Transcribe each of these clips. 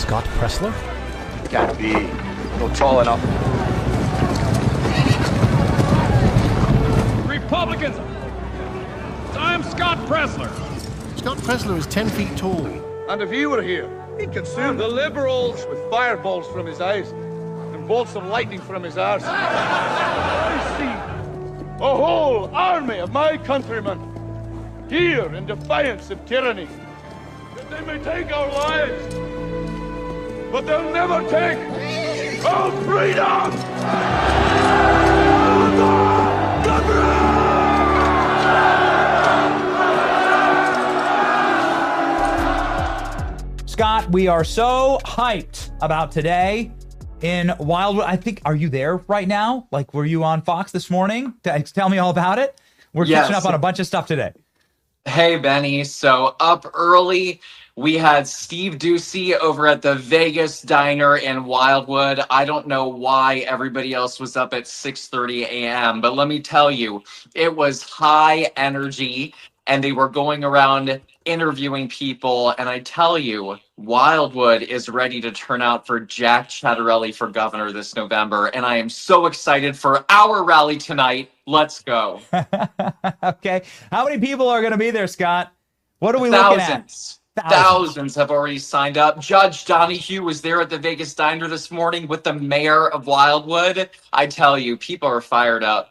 Scott Presler? Can't be. Not tall enough. Republicans! I'm Scott Presler. Scott Presler is 10 feet tall. And if he were here, he'd consume the Liberals with fireballs from his eyes and bolts of lightning from his arse. I see a whole army of my countrymen here in defiance of tyranny. That they may take our lives, but they'll never take our freedom! Scott, we are so hyped about today in Wildwood. I think, are you there right now? Like, were you on Fox this morning? Tell me all about it. We're catching up on a bunch of stuff today. Hey, Benny. So up early, we had Steve Doocy over at the Vegas Diner in Wildwood. I don't know why everybody else was up at 6:30 a.m., but let me tell you, it was high energy, and they were going around interviewing people. And I tell you, Wildwood is ready to turn out for Jack Ciattarelli for governor this November. And I am so excited for our rally tonight. Let's go. Okay. How many people are going to be there, Scott? What are we looking at? Thousands have already signed up. Judge Donahue was there at the Vegas Diner this morning with the mayor of Wildwood. I tell you, people are fired up.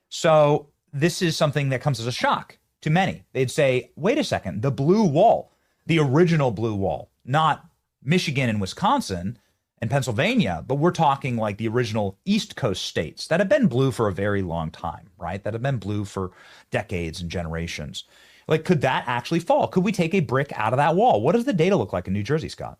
So this is something that comes as a shock to many. They'd say, wait a second, the blue wall, the original blue wall, not Michigan and Wisconsin and Pennsylvania, but we're talking like the original East Coast states that have been blue for a very long time, right? That have been blue for decades and generations. Like, could that actually fall? Could we take a brick out of that wall? What does the data look like in New Jersey, Scott?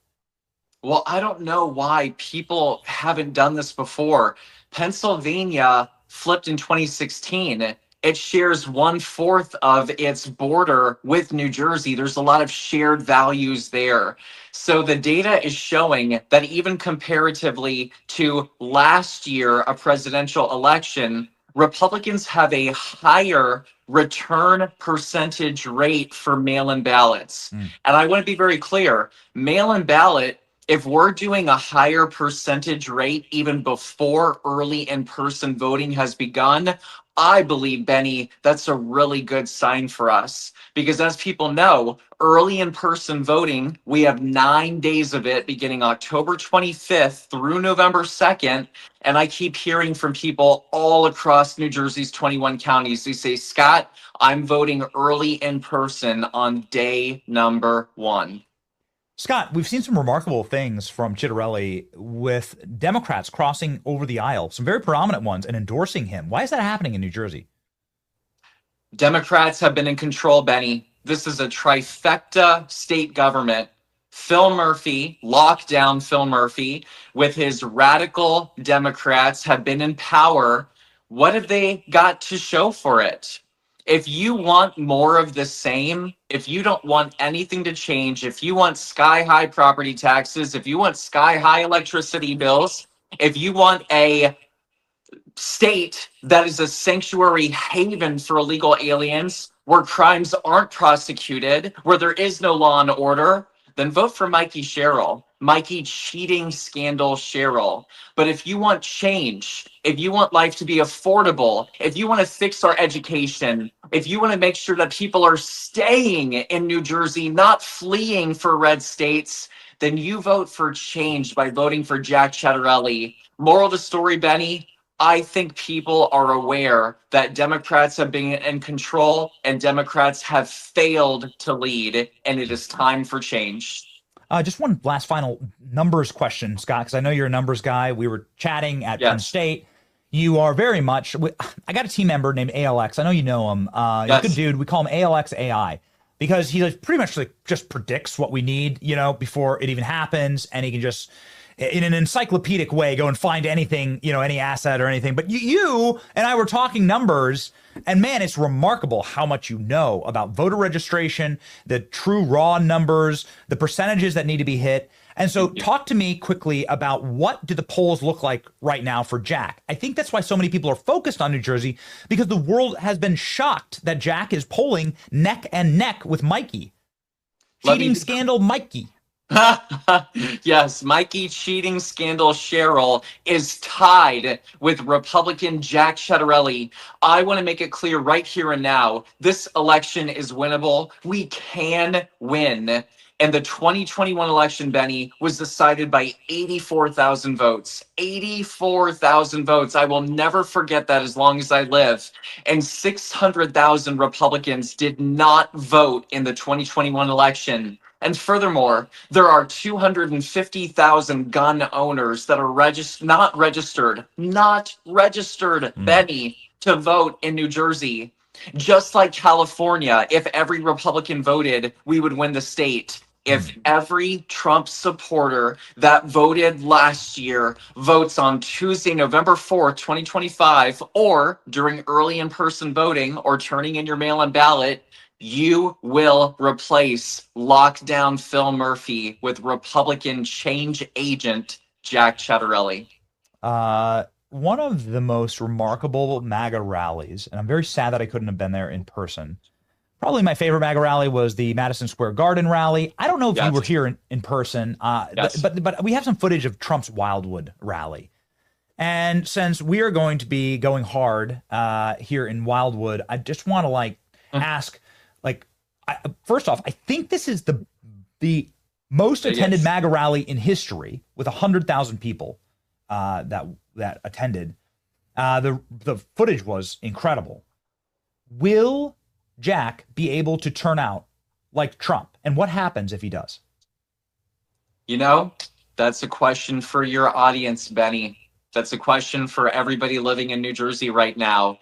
Well, I don't know why people haven't done this before. Pennsylvania flipped in 2016. It shares 1/4 of its border with New Jersey. There's a lot of shared values there. So the data is showing that even comparatively to last year, a presidential election, Republicans have a higher return percentage rate for mail-in ballots. And I want to be very clear, mail-in ballot, if we're doing a higher percentage rate even before early in-person voting has begun, I believe, Benny, that's a really good sign for us. Because as people know, early in-person voting, we have 9 days of it beginning October 25th through November 2nd. And I keep hearing from people all across New Jersey's 21 counties. They say, Scott, I'm voting early in person on day number 1. Scott, we've seen some remarkable things from Ciattarelli with Democrats crossing over the aisle, some very prominent ones, and endorsing him. Why is that happening in New Jersey? Democrats have been in control, Benny. This is a trifecta state government. Phil Murphy, lockdown Phil Murphy, with his radical Democrats have been in power. What have they got to show for it? If you want more of the same, if you don't want anything to change, if you want sky-high property taxes, if you want sky-high electricity bills, if you want a state that is a sanctuary haven for illegal aliens, where crimes aren't prosecuted, where there is no law and order, then vote for Mikey Sherrill. Mikey cheating scandal Sherrill. But if you want change, if you want life to be affordable, if you want to fix our education, if you want to make sure that people are staying in New Jersey, not fleeing for red states, then you vote for change by voting for Jack Ciattarelli. Moral of the story, Benny, I think people are aware that Democrats have been in control and Democrats have failed to lead, and it is time for change. Just one last final numbers question, Scott, because I know you're a numbers guy. We were chatting at Penn State. You are very much, I got a team member named ALX. I know you know him. He's a good dude. We call him ALX AI because he pretty much just predicts what we need, before it even happens. And he can just, in an encyclopedic way, go and find anything, any asset or anything. But you and I were talking numbers, and man, it's remarkable how much you know about voter registration, the true raw numbers, the percentages that need to be hit. And so talk to me quickly about what do the polls look like right now for Jack? I think that's why so many people are focused on New Jersey, because the world has been shocked that Jack is polling neck and neck with Mikey. Cheating scandal Mikey. Yes, Mikey cheating scandal Cheryl is tied with Republican Jack Ciattarelli. I want to make it clear right here and now, this election is winnable. We can win. And the 2021 election, Benny, was decided by 84,000 votes. 84,000 votes. I will never forget that as long as I live. And 600,000 Republicans did not vote in the 2021 election. And furthermore, there are 250,000 gun owners that are not registered, Benny, to vote in New Jersey. Just like California, if every Republican voted, we would win the state. If every Trump supporter that voted last year votes on Tuesday, November 4th, 2025, or during early in-person voting or turning in your mail-in ballot, you will replace lockdown Phil Murphy with Republican change agent Jack Ciattarelli. One of the most remarkable MAGA rallies, and I'm very sad that I couldn't have been there in person. Probably my favorite MAGA rally was the Madison Square Garden rally. I don't know if you were here in person, but we have some footage of Trump's Wildwood rally. And since we are going to be going hard here in Wildwood, I just want to ask, first off, I think this is the most attended MAGA rally in history with 100,000 people that attended. The footage was incredible. Will Jack be able to turn out like Trump? And what happens if he does? You know, that's a question for your audience, Benny. That's a question for everybody living in New Jersey right now.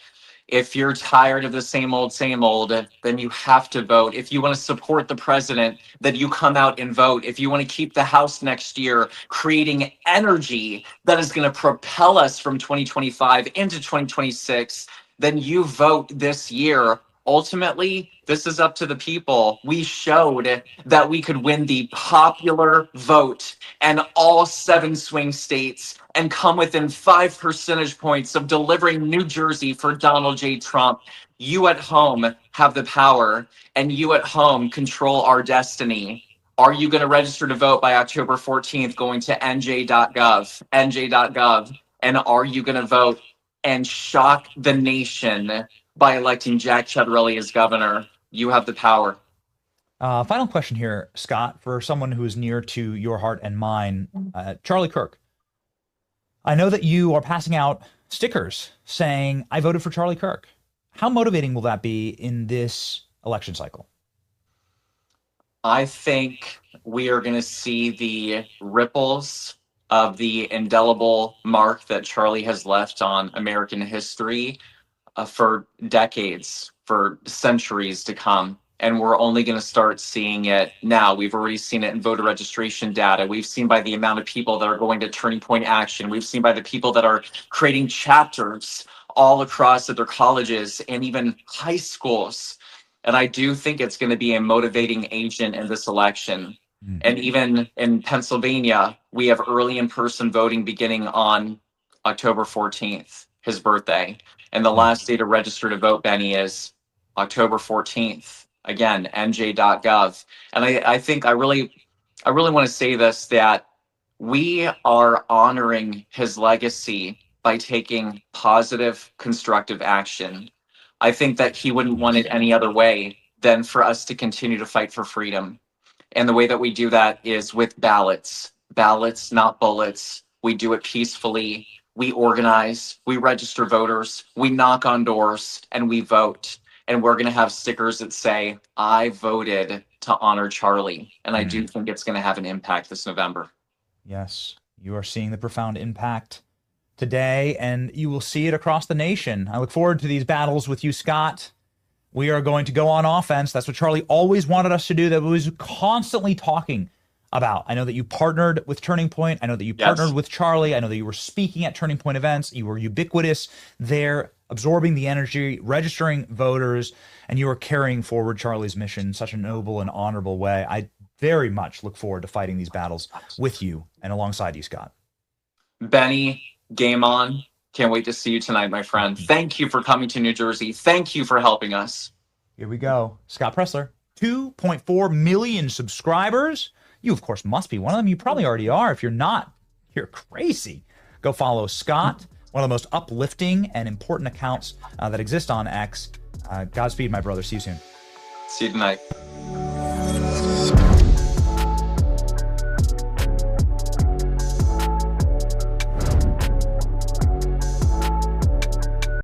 If you're tired of the same old, then you have to vote. If you want to support the president, then you come out and vote. If you want to keep the House next year, creating energy that is going to propel us from 2025 into 2026, then you vote this year. Ultimately, this is up to the people. We showed that we could win the popular vote and all 7 swing states and come within 5 percentage points of delivering New Jersey for Donald J. Trump. You at home have the power, and you at home control our destiny. Are you going to register to vote by October 14th going to nj.gov, and are you going to vote and shock the nation by electing Jack Ciattarelli as governor? You have the power. Final question here, Scott, for someone who is near to your heart and mine, Charlie Kirk. I know that you are passing out stickers saying, I voted for Charlie Kirk. How motivating will that be in this election cycle? I think we are going to see the ripples of the indelible mark that Charlie has left on American history for decades, for centuries to come. And we're only going to start seeing it now. We've already seen it in voter registration data. We've seen by the amount of people that are going to Turning Point Action. We've seen by the people that are creating chapters all across other colleges and even high schools. And I do think it's going to be a motivating agent in this election. And even in Pennsylvania, we have early in-person voting beginning on October 14th, his birthday. And the last day to register to vote, Benny, is October 14th. Again, nj.gov. And I think I really want to say this, that we are honoring his legacy by taking positive, constructive action. I think that he wouldn't want it any other way than for us to continue to fight for freedom. And the way that we do that is with ballots. Ballots, not bullets. We do it peacefully. We organize, we register voters, we knock on doors, and we vote. And we're going to have stickers that say, I voted to honor Charlie. And I do think it's going to have an impact this November. Yes, you are seeing the profound impact today, and you will see it across the nation. I look forward to these battles with you, Scott. We are going to go on offense. That's what Charlie always wanted us to do, that was constantly talking about. I know that you partnered with Turning Point. I know that you partnered with Charlie. I know that you were speaking at Turning Point events. You were ubiquitous there, absorbing the energy, registering voters, and you are carrying forward Charlie's mission in such a noble and honorable way. I very much look forward to fighting these battles with you and alongside you, Scott. Benny, game on. Can't wait to see you tonight, my friend. Thank you for coming to New Jersey. Thank you for helping us. Here we go. Scott Presler, 2.4 million subscribers. You, of course, must be one of them. You probably already are. If you're not, you're crazy. Go follow Scott, one of the most uplifting and important accounts that exist on X. Godspeed, my brother. See you soon. See you tonight.